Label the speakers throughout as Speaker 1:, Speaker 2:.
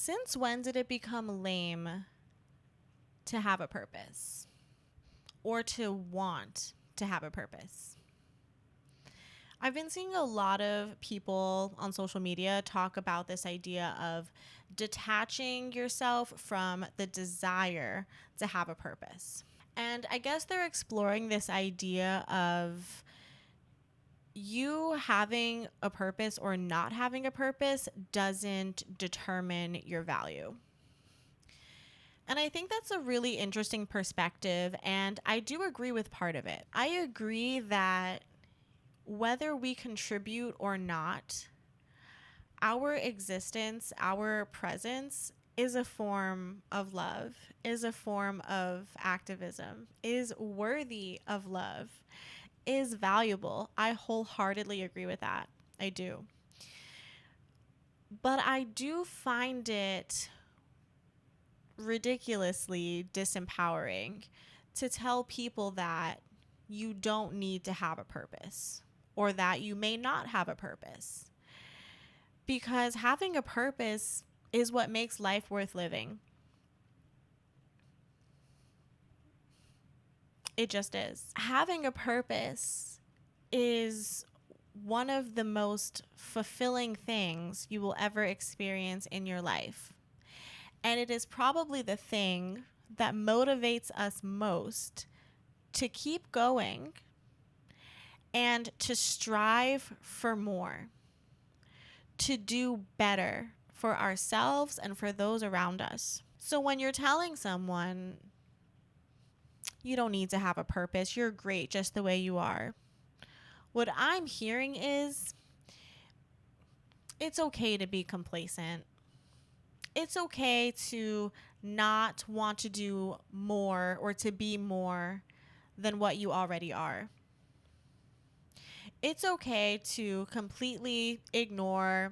Speaker 1: Since when did it become lame to have a purpose or to want to have a purpose? I've been seeing a lot of people on social media talk about this idea of detaching yourself from the desire to have a purpose. And I guess they're exploring this idea of you having a purpose or not having a purpose doesn't determine your value. And I think that's a really interesting perspective, and I do agree with part of it. I agree that whether we contribute or not, our existence, our presence is a form of love, is a form of activism, is worthy of love, is valuable. I wholeheartedly agree with that. I do. But I do find it ridiculously disempowering to tell people that you don't need to have a purpose or that you may not have a purpose. Because having a purpose is what makes life worth living. It just is. Having a purpose is one of the most fulfilling things you will ever experience in your life. And it is probably the thing that motivates us most to keep going and to strive for more, to do better for ourselves and for those around us. So when you're telling someone, you don't need to have a purpose, you're great just the way you are, what I'm hearing is, it's okay to be complacent. It's okay to not want to do more or to be more than what you already are. It's okay to completely ignore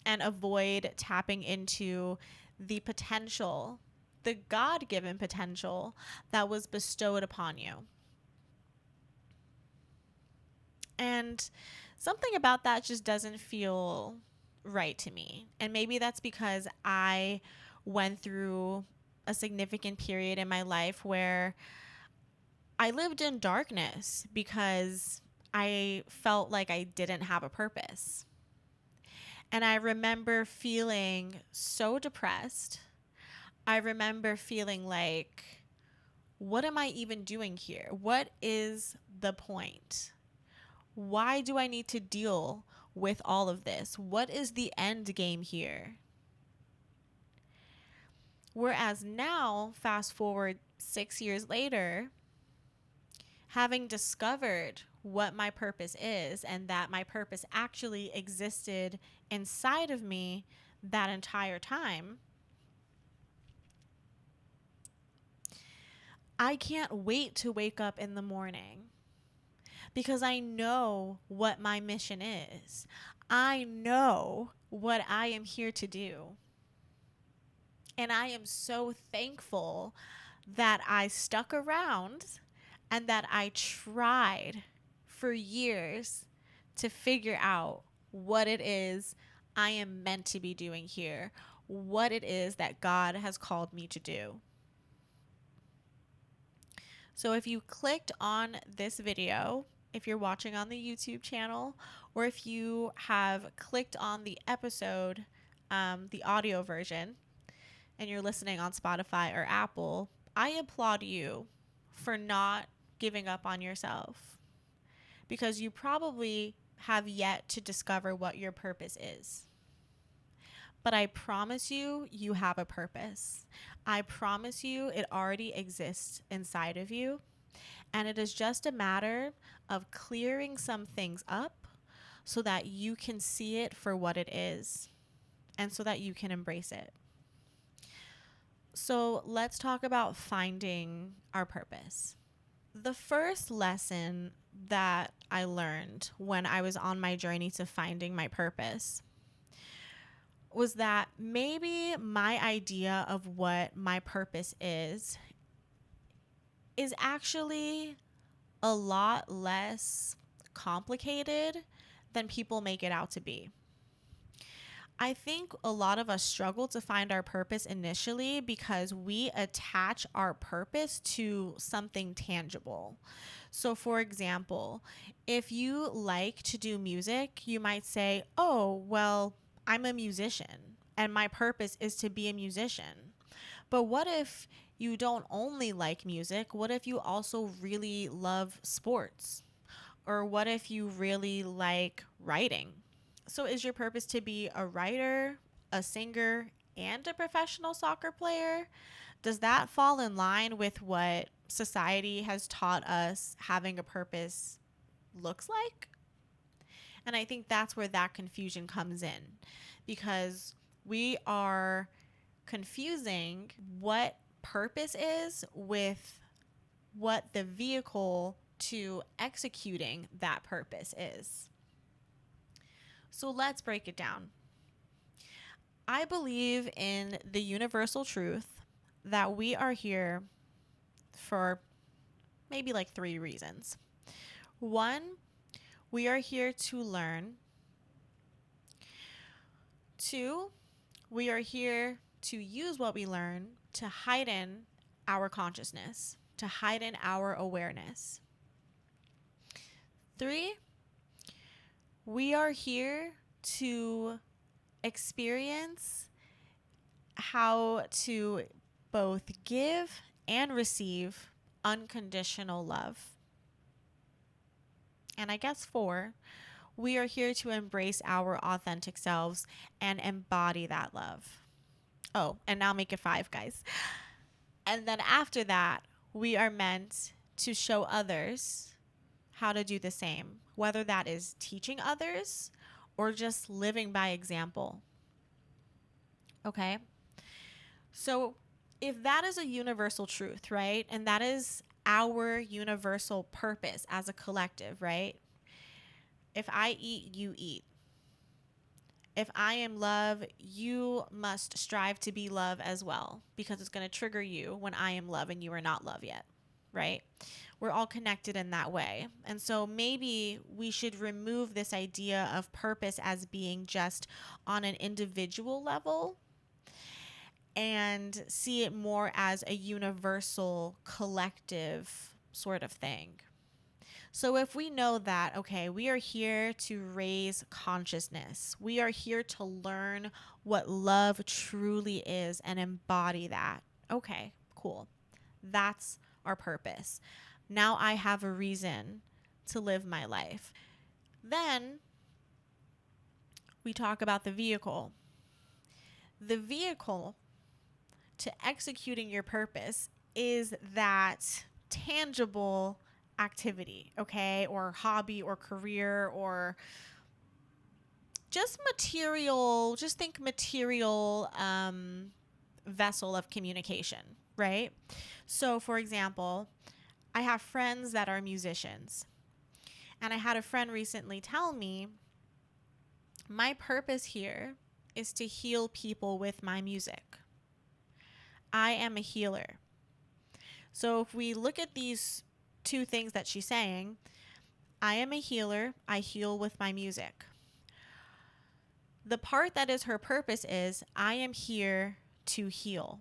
Speaker 1: and avoid tapping into the potential, the God-given potential that was bestowed upon you. And something about that just doesn't feel right to me. And maybe that's because I went through a significant period in my life where I lived in darkness because I felt like I didn't have a purpose. And I remember feeling so depressed. I remember feeling like, what am I even doing here? What is the point? Why do I need to deal with all of this? What is the end game here? Whereas now, fast forward 6 years later, having discovered what my purpose is and that my purpose actually existed inside of me that entire time, I can't wait to wake up in the morning because I know what my mission is. I know what I am here to do. And I am so thankful that I stuck around and that I tried for years to figure out what it is I am meant to be doing here, what it is that God has called me to do. So if you clicked on this video, if you're watching on the YouTube channel, or if you have clicked on the episode, the audio version, and you're listening on Spotify or Apple, I applaud you for not giving up on yourself, because you probably have yet to discover what your purpose is. But I promise you, you have a purpose. I promise you, it already exists inside of you. And it is just a matter of clearing some things up so that you can see it for what it is and so that you can embrace it. So let's talk about finding our purpose. The first lesson that I learned when I was on my journey to finding my purpose was that maybe my idea of what my purpose is actually a lot less complicated than people make it out to be. I think a lot of us struggle to find our purpose initially because we attach our purpose to something tangible. So, for example, if you like to do music, you might say, oh, well, I'm a musician and my purpose is to be a musician. But what if you don't only like music? What if you also really love sports? Or what if you really like writing? So, is your purpose to be a writer, a singer, and a professional soccer player? Does that fall in line with what society has taught us having a purpose looks like? And I think that's where that confusion comes in because we are confusing what purpose is with what the vehicle to executing that purpose is. So let's break it down. I believe in the universal truth that we are here for maybe like 3 reasons. One, we are here to learn. 2, we are here to use what we learn to heighten our consciousness, to heighten our awareness. 3, we are here to experience how to both give and receive unconditional love. And I guess 4, we are here to embrace our authentic selves and embody that love. Oh, and now make it 5, guys. And then after that, we are meant to show others how to do the same, whether that is teaching others or just living by example. Okay? So if that is a universal truth, right? And that is our universal purpose as a collective, right? If I eat, you eat. If I am love, you must strive to be love as well because it's going to trigger you when I am love and you are not love yet, right? We're all connected in that way. And so maybe we should remove this idea of purpose as being just on an individual level and see it more as a universal collective sort of thing. So if we know that, okay, we are here to raise consciousness, we are here to learn what love truly is and embody that. Okay, cool. That's our purpose. Now I have a reason to live my life. Then we talk about the vehicle. The vehicle to executing your purpose is that tangible activity, okay, or hobby or career or just material, just think material vessel of communication, right? So, for example, I have friends that are musicians, and I had a friend recently tell me, my purpose here is to heal people with my music. I am a healer. So if we look at these 2 things that she's saying, I am a healer. I heal with my music. The part that is her purpose is I am here to heal.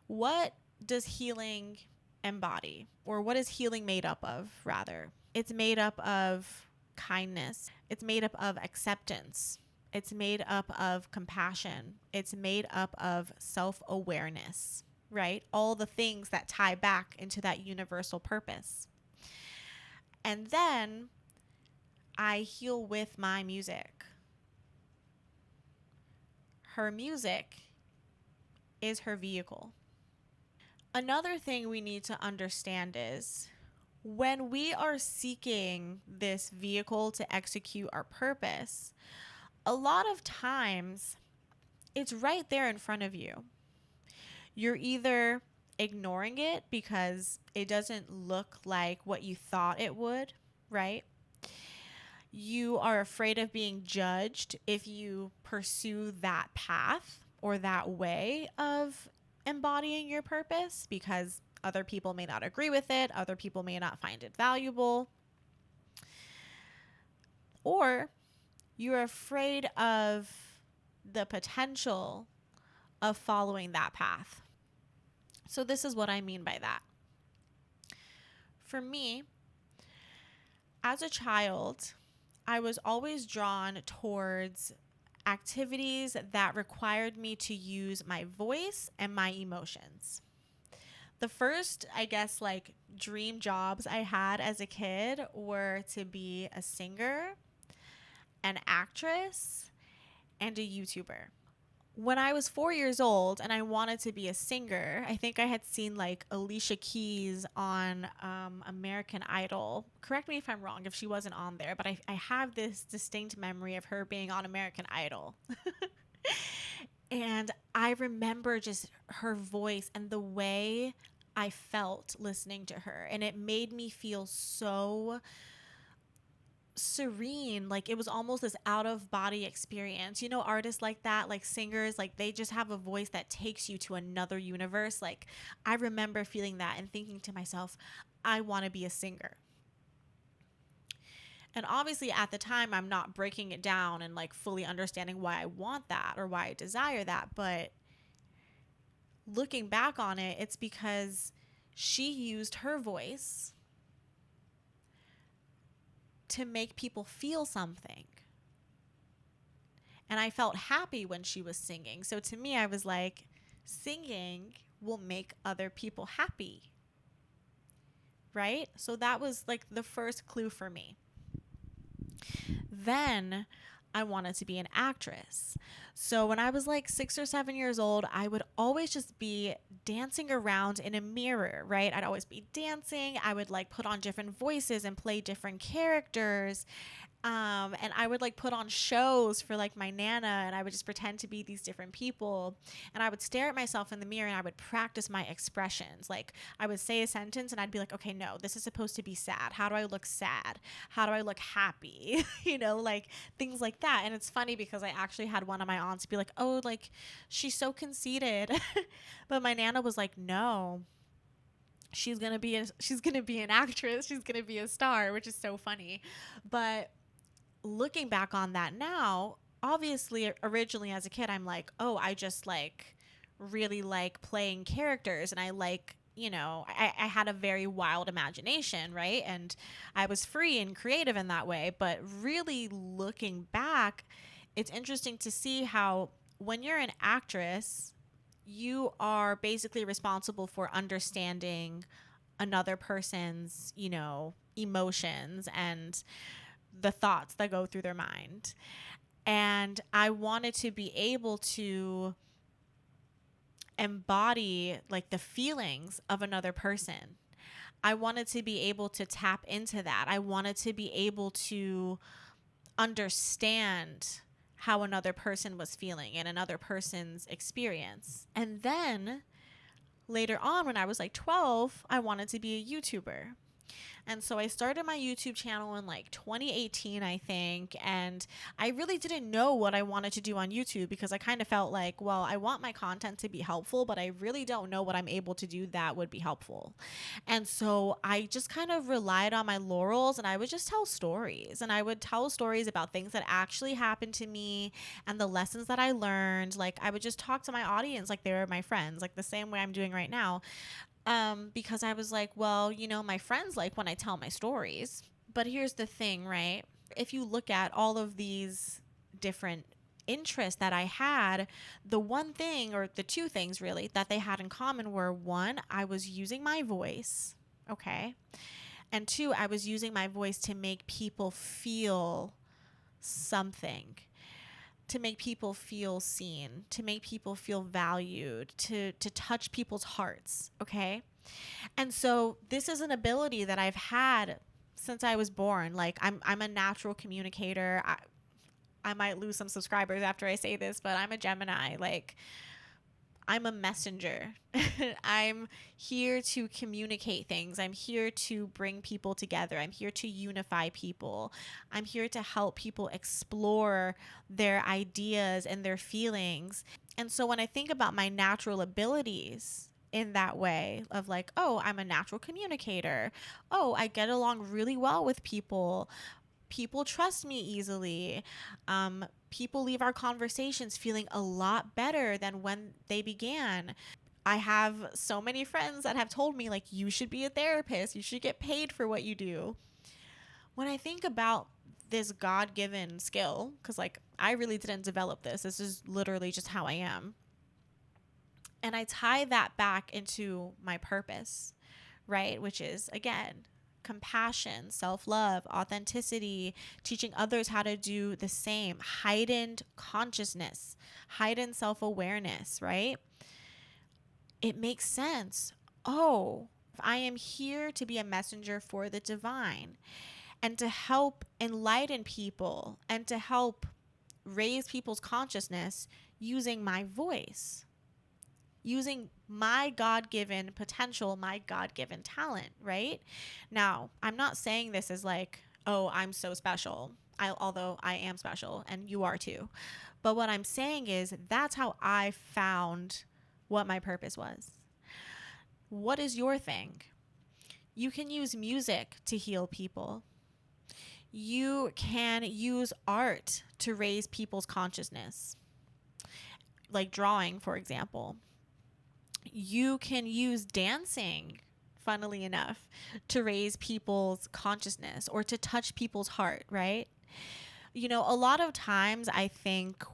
Speaker 1: What does healing embody? Or what is healing made up of, rather? It's made up of kindness. It's made up of acceptance. It's made up of compassion. It's made up of self-awareness, right? All the things that tie back into that universal purpose. And then I heal with my music. Her music is her vehicle. Another thing we need to understand is when we are seeking this vehicle to execute our purpose, a lot of times it's right there in front of you. You're either ignoring it because it doesn't look like what you thought it would, right? You are afraid of being judged if you pursue that path or that way of embodying your purpose because other people may not agree with it, other people may not find it valuable. Or you're afraid of the potential of following that path. So this is what I mean by that. For me, as a child, I was always drawn towards activities that required me to use my voice and my emotions. The first, I guess, like dream jobs I had as a kid were to be a singer, an actress, and a YouTuber. When I was 4 years old and I wanted to be a singer, I think I had seen like Alicia Keys on American Idol. Correct me if I'm wrong if she wasn't on there, but I have this distinct memory of her being on American Idol. And I remember just her voice and the way I felt listening to her. And it made me feel so serene. Like it was almost this out of body experience. You know, artists like that, like singers, like they just have a voice that takes you to another universe. Like I remember feeling that and thinking to myself, I want to be a singer. And obviously at the time, I'm not breaking it down and like fully understanding why I want that or why I desire that. But looking back on it, it's because she used her voice to make people feel something. And I felt happy when she was singing. So to me, I was like, singing will make other people happy. Right? So that was like the first clue for me. Then I wanted to be an actress. So when I was like 6 or 7 years old, I would always just be dancing around in a mirror, right? I'd always be dancing. I would like put on different voices and play different characters. And I would like put on shows for like my Nana, and I would just pretend to be these different people. And I would stare at myself in the mirror and I would practice my expressions. Like I would say a sentence and I'd be like, okay, no, this is supposed to be sad. How do I look sad? How do I look happy? You know, like things like that. And it's funny because I actually had one of my aunts be like, oh, like she's so conceited. But my Nana was like, no, she's gonna be an actress. She's gonna be a star, which is so funny. But looking back on that now, obviously originally as a kid, I'm like, oh, I just like really like playing characters, and I like, you know, I had a very wild imagination, right? And I was free and creative in that way. But really looking back, it's interesting to see how when you're an actress, you are basically responsible for understanding another person's, you know, emotions and the thoughts that go through their mind. And I wanted to be able to embody like the feelings of another person. I wanted to be able to tap into that. I wanted to be able to understand how another person was feeling and another person's experience. And then later on, when I was like 12, I wanted to be a YouTuber. And so I started my YouTube channel in like 2018, I think. And I really didn't know what I wanted to do on YouTube because I kind of felt like, well, I want my content to be helpful, but I really don't know what I'm able to do that would be helpful. And so I just kind of relied on my laurels, and I would just tell stories. And I would tell stories about things that actually happened to me and the lessons that I learned. Like I would just talk to my audience like they were my friends, like the same way I'm doing right now. Because I was like, well, you know, my friends like when I tell my stories. But here's the thing, right? If you look at all of these different interests that I had, the one thing, or the two things really, that they had in common were, one, I was using my voice, okay? And two, I was using my voice to make people feel something, to make people feel seen, to make people feel valued, to touch people's hearts, okay? And so this is an ability that I've had since I was born. Like I'm a natural communicator. I might lose some subscribers after I say this, but I'm a Gemini. Like I'm a messenger. I'm here to communicate things. I'm here to bring people together. I'm here to unify people. I'm here to help people explore their ideas and their feelings. And so when I think about my natural abilities in that way of like, oh, I'm a natural communicator. Oh, I get along really well with people. People trust me easily. People leave our conversations feeling a lot better than when they began. I have so many friends that have told me, like, you should be a therapist, you should get paid for what you do. When I think about this God given skill, because, like, I really didn't develop this, this is literally just how I am. And I tie that back into my purpose, right? Which is, again, compassion, self love, authenticity, teaching others how to do the same, heightened consciousness, heightened self awareness, right? It makes sense. Oh, I am here to be a messenger for the divine and to help enlighten people and to help raise people's consciousness using my voice, using my God-given potential, my God-given talent, right? Now, I'm not saying this as like, oh, I'm so special. Although I am special and you are too. But what I'm saying is that's how I found what my purpose was. What is your thing? You can use music to heal people. You can use art to raise people's consciousness, like drawing, for example. You can use dancing, funnily enough, to raise people's consciousness or to touch people's heart, right? You know, a lot of times I think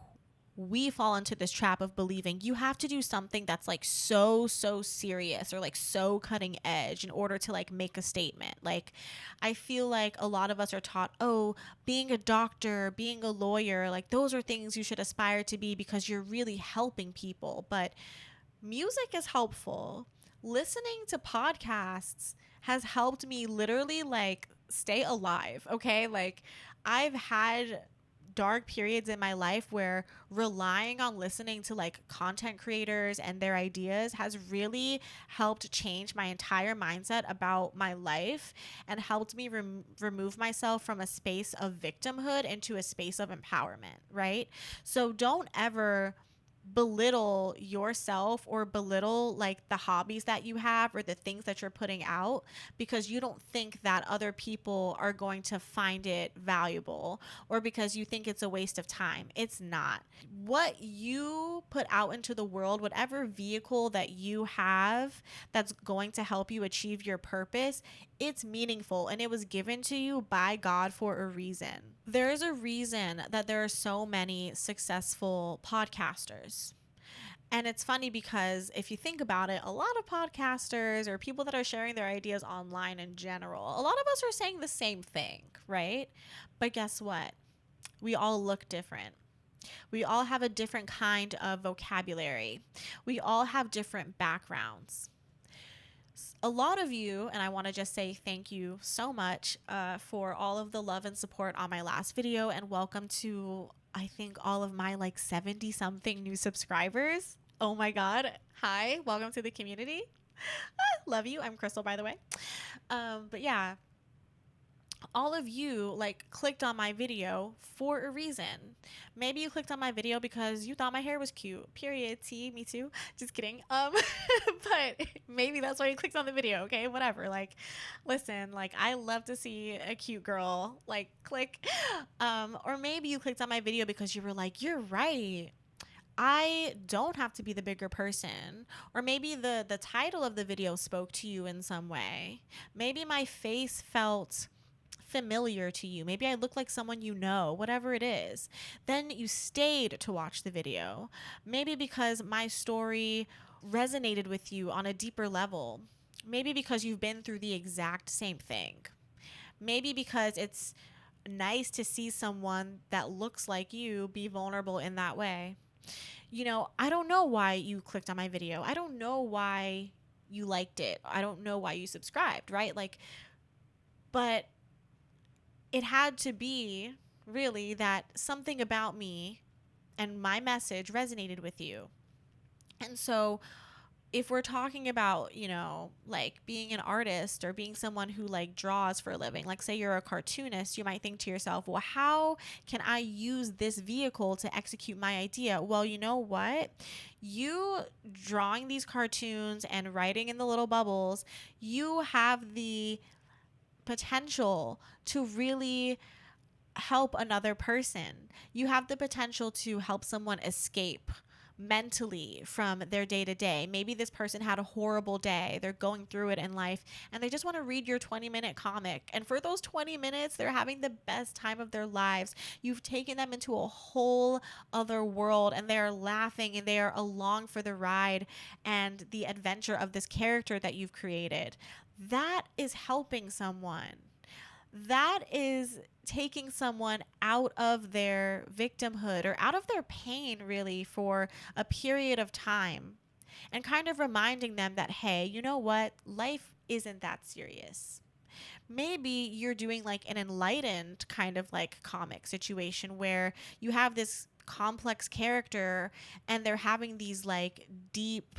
Speaker 1: we fall into this trap of believing you have to do something that's like so serious or like so cutting edge in order to like make a statement. Like, I feel like a lot of us are taught, oh, being a doctor, being a lawyer, like those are things you should aspire to be because you're really helping people. But music is helpful. Listening to podcasts has helped me literally like stay alive. Okay. Like, I've had dark periods in my life where relying on listening to like content creators and their ideas has really helped change my entire mindset about my life and helped me remove myself from a space of victimhood into a space of empowerment, right? So don't ever belittle yourself or belittle like the hobbies that you have or the things that you're putting out because you don't think that other people are going to find it valuable or because you think it's a waste of time. It's not. What you put out into the world, whatever vehicle that you have that's going to help you achieve your purpose, it's meaningful and it was given to you by God for a reason. There is a reason that there are so many successful podcasters. And it's funny because if you think about it, a lot of podcasters or people that are sharing their ideas online in general, a lot of us are saying the same thing, right? But guess what? We all look different. We all have a different kind of vocabulary. We all have different backgrounds. A lot of you, and I want to just say thank you so much for all of the love and support on my last video, and welcome to, I think, all of my like 70 something new subscribers. Oh my God. Hi, welcome to the community. Love you. I'm Crystal, by the way. But yeah, all of you like clicked on my video for a reason. Maybe you clicked on my video because you thought my hair was cute. Period. T, me too. Just kidding. But maybe that's why you clicked on the video. Okay, whatever. Like, listen, like I love to see a cute girl. Like, click. Or maybe you clicked on my video because you were like, you're right. I don't have to be the bigger person. Or maybe the title of the video spoke to you in some way. Maybe my face felt familiar to you. Maybe I look like someone you know, whatever it is. Then you stayed to watch the video. Maybe because my story resonated with you on a deeper level. Maybe because you've been through the exact same thing. Maybe because it's nice to see someone that looks like you be vulnerable in that way. You know, I don't know why you clicked on my video. I don't know why you liked it. I don't know why you subscribed, right? Like, but it had to be really that something about me and my message resonated with you. And so if we're talking about, you know, like being an artist or being someone who like draws for a living, like say you're a cartoonist, you might think to yourself, well, how can I use this vehicle to execute my idea? Well, you know what? You drawing these cartoons and writing in the little bubbles, you have the potential to really help another person. You have the potential to help someone escape mentally from their day to day. Maybe this person had a horrible day. They're going through it in life and they just want to read your 20-minute comic. And for those 20 minutes, they're having the best time of their lives. You've taken them into a whole other world and they're laughing and they are along for the ride and the adventure of this character that you've created. That is helping someone. That is taking someone out of their victimhood or out of their pain, really, for a period of time and kind of reminding them that, hey, you know what? Life isn't that serious. Maybe you're doing like an enlightened kind of like comic situation where you have this complex character and they're having these like deep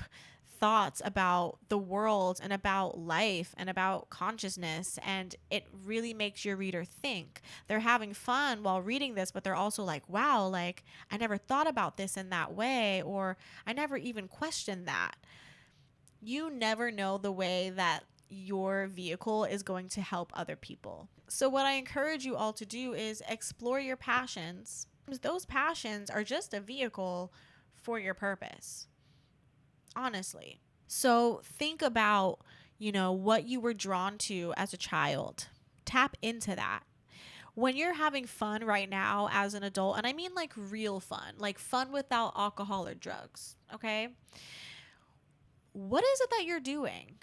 Speaker 1: thoughts about the world and about life and about consciousness, and it really makes your reader think. They're having fun while reading this, but they're also like, wow, like I never thought about this in that way, or I never even questioned that. You never know the way that your vehicle is going to help other people. So what I encourage you all to do is explore your passions. Those passions are just a vehicle for your purpose. Honestly. So think about, what you were drawn to as a child. Tap into that. When you're having fun right now as an adult, and I mean like real fun, like fun without alcohol or drugs, okay? What is it that you're doing?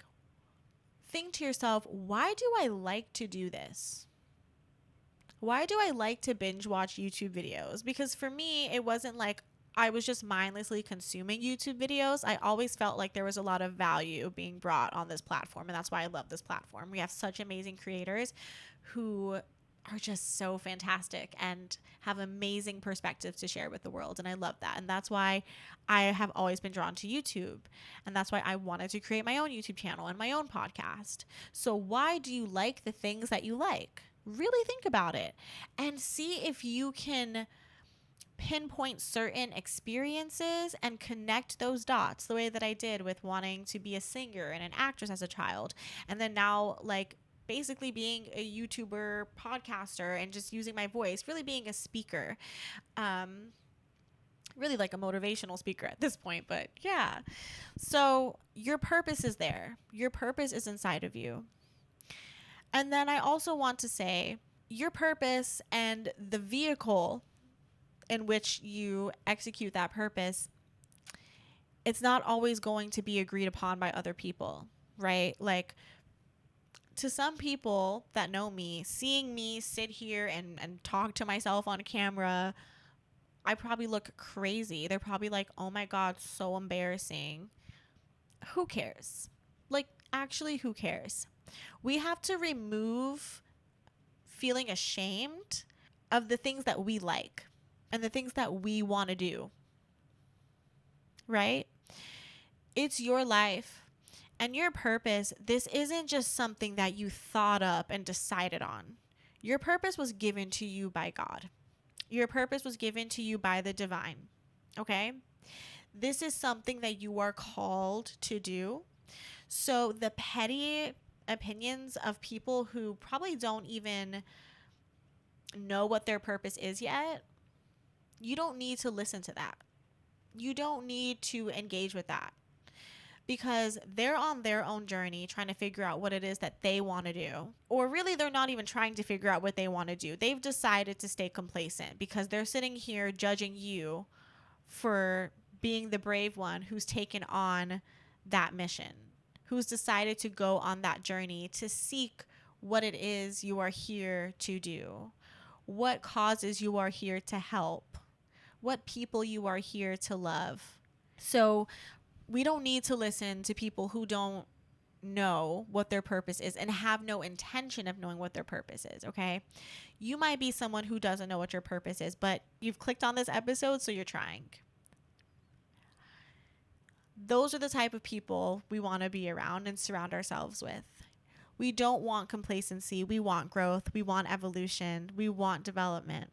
Speaker 1: Think to yourself, why do I like to do this? Why do I like to binge watch YouTube videos? Because for me, it wasn't like I was just mindlessly consuming YouTube videos. I always felt like there was a lot of value being brought on this platform. And that's why I love this platform. We have such amazing creators who are just so fantastic and have amazing perspectives to share with the world. And I love that. And that's why I have always been drawn to YouTube. And that's why I wanted to create my own YouTube channel and my own podcast. So why do you like the things that you like? Really think about it and see if you can pinpoint certain experiences and connect those dots the way that I did with wanting to be a singer and an actress as a child. And then now, like, basically being a YouTuber, podcaster, and just using my voice, really being a speaker. Really like a motivational speaker at this point, but yeah. So your purpose is there. Your purpose is inside of you. And then I also want to say your purpose and the vehicle in which you execute that purpose, it's not always going to be agreed upon by other people, right? Like, to some people that know me, seeing me sit here and talk to myself on camera, I probably look crazy. They're probably like, oh my God, so embarrassing. Who cares? Like, actually, who cares? We have to remove feeling ashamed of the things that we like and the things that we want to do, right? It's your life and your purpose. This isn't just something that you thought up and decided on. Your purpose was given to you by God. Your purpose was given to you by the divine, okay? This is something that you are called to do. So the petty opinions of people who probably don't even know what their purpose is yet, you don't need to listen to that. You don't need to engage with that because they're on their own journey trying to figure out what it is that they want to do. Or really, they're not even trying to figure out what they want to do. They've decided to stay complacent because they're sitting here judging you for being the brave one who's taken on that mission, who's decided to go on that journey to seek what it is you are here to do, what causes you are here to help, what people you are here to love. So we don't need to listen to people who don't know what their purpose is and have no intention of knowing what their purpose is, okay? You might be someone who doesn't know what your purpose is, but you've clicked on this episode, so you're trying. Those are the type of people we want to be around and surround ourselves with. We don't want complacency. We want growth. We want evolution. We want development.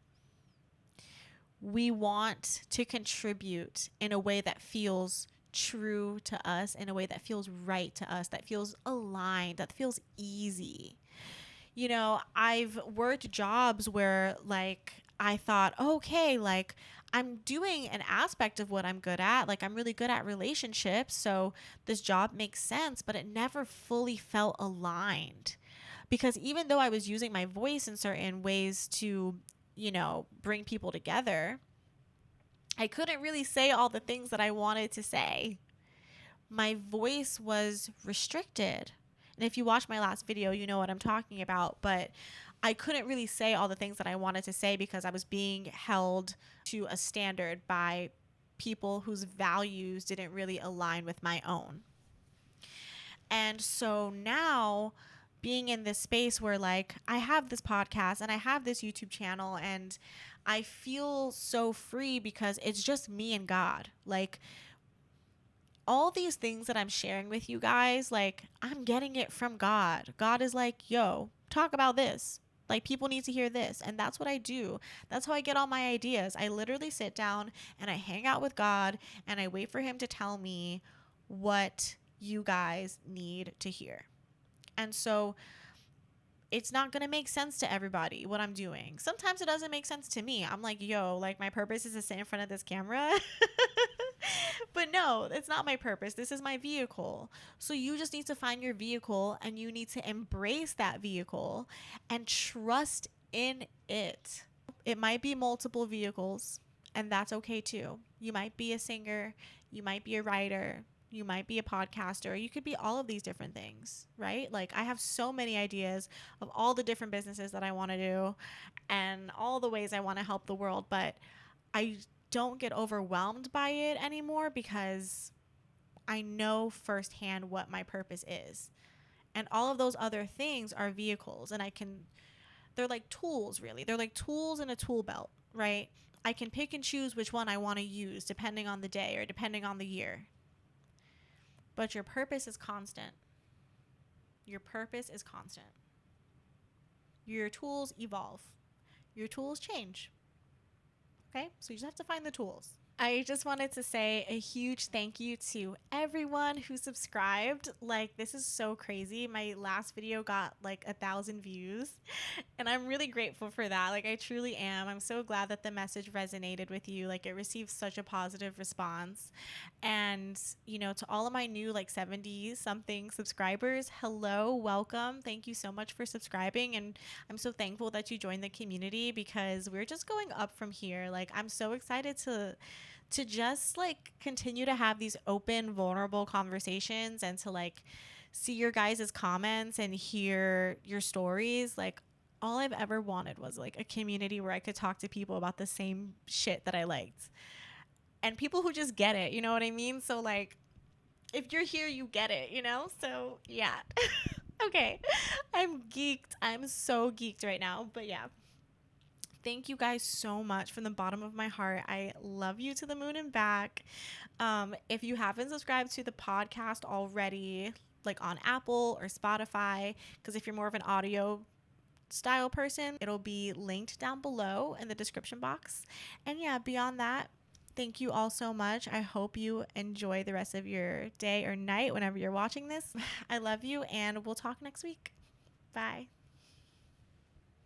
Speaker 1: We want to contribute in a way that feels true to us, in a way that feels right to us, that feels aligned, that feels easy. You know, I've worked jobs where like I thought, okay, like I'm doing an aspect of what I'm good at. Like I'm really good at relationships, so this job makes sense, but it never fully felt aligned. Because even though I was using my voice in certain ways to, you know, bring people together, I couldn't really say all the things that I wanted to say. My voice was restricted. And if you watch my last video, you know what I'm talking about. But I couldn't really say all the things that I wanted to say because I was being held to a standard by people whose values didn't really align with my own. And so now, being in this space where like I have this podcast and I have this YouTube channel and I feel so free because it's just me and God. Like all these things that I'm sharing with you guys, like I'm getting it from God. God is like, yo, talk about this. Like people need to hear this. And that's what I do. That's how I get all my ideas. I literally sit down and I hang out with God and I wait for him to tell me what you guys need to hear. And so it's not going to make sense to everybody what I'm doing. Sometimes it doesn't make sense to me. I'm like, yo, like my purpose is to sit in front of this camera. But no, it's not my purpose. This is my vehicle. So you just need to find your vehicle and you need to embrace that vehicle and trust in it. It might be multiple vehicles, and that's okay too. You might be a singer, you might be a writer, you might be a podcaster, you could be all of these different things, right? Like I have so many ideas of all the different businesses that I want to do and all the ways I want to help the world, but I don't get overwhelmed by it anymore because I know firsthand what my purpose is. And all of those other things are vehicles, and they're like tools, really. They're like tools in a tool belt, right? I can pick and choose which one I want to use depending on the day or depending on the year. But your purpose is constant. Your purpose is constant. Your tools evolve. Your tools change. Okay? So you just have to find the tools. I just wanted to say a huge thank you to everyone who subscribed. Like, this is so crazy. My last video got like 1,000 views, and I'm really grateful for that. Like, I truly am. I'm so glad that the message resonated with you. Like, it received such a positive response. And, you know, to all of my new like 70 something subscribers, hello, welcome. Thank you so much for subscribing. And I'm so thankful that you joined the community because we're just going up from here. Like, I'm so excited to just like continue to have these open, vulnerable conversations and to like see your guys' comments and hear your stories. Like all I've ever wanted was like a community where I could talk to people about the same shit that I liked and people who just get it, you know what I mean? So like if you're here, you get it, you know? So yeah. Okay. I'm geeked. I'm so geeked right now, but yeah. Thank you guys so much from the bottom of my heart. I love you to the moon and back. If you haven't subscribed to the podcast already, like on Apple or Spotify, because if you're more of an audio style person, it'll be linked down below in the description box. And yeah, beyond that, thank you all so much. I hope you enjoy the rest of your day or night whenever you're watching this. I love you, and we'll talk next week. Bye.